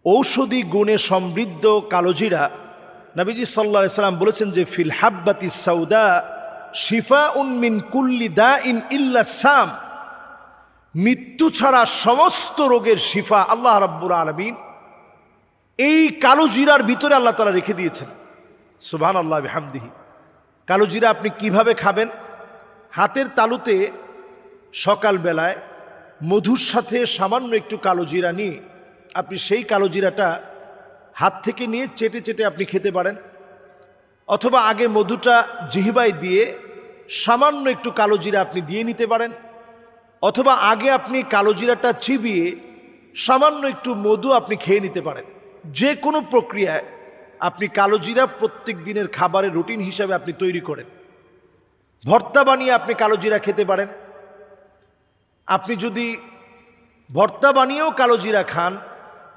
ঔষধি গুণে সমৃদ্ধ কালোজিরা, নবীজি সাল্লাল্লাহু আলাইহি সাল্লাম বলেছেন যে ফিল হাব্বাতি সাউদা শিফাউন মিন কুল্লি দাইন ইল্লা সাম, মৃত্যু ছাড়া সমস্ত রোগের শিফা আল্লাহ রাব্বুল আলামিন এই কালোজিরার ভিতরে আল্লাহ তাআলা রেখে দিয়েছেন। সুবহানাল্লাহ বিহামদিহি। কালোজিরা আপনি কিভাবে খাবেন? হাতের তালুতে সকালবেলায় মধুর সাথে সামান্য একটু কালোজিরা নিয়ে আপনি সেই কালোজিরাটা হাত থেকে নিয়ে চেটে চেটে আপনি খেতে পারেন, অথবা আগে মধুটা জিহ্বায় দিয়ে সামান্য একটু কালোজিরা আপনি দিয়ে নিতে পারেন, অথবা আগে আপনি কালোজিরাটা চিবিয়ে সামান্য একটু মধু আপনি খেয়ে নিতে পারেন। যে কোনো প্রক্রিয়ায় আপনি কালোজিরা প্রত্যেক দিনের খাবারের রুটিন হিসাবে আপনি তৈরি করেন। ভর্তা বানিয়ে আপনি কালোজিরা খেতে পারেন। আপনি যদি ভর্তা বানিয়েও কালোজিরা খান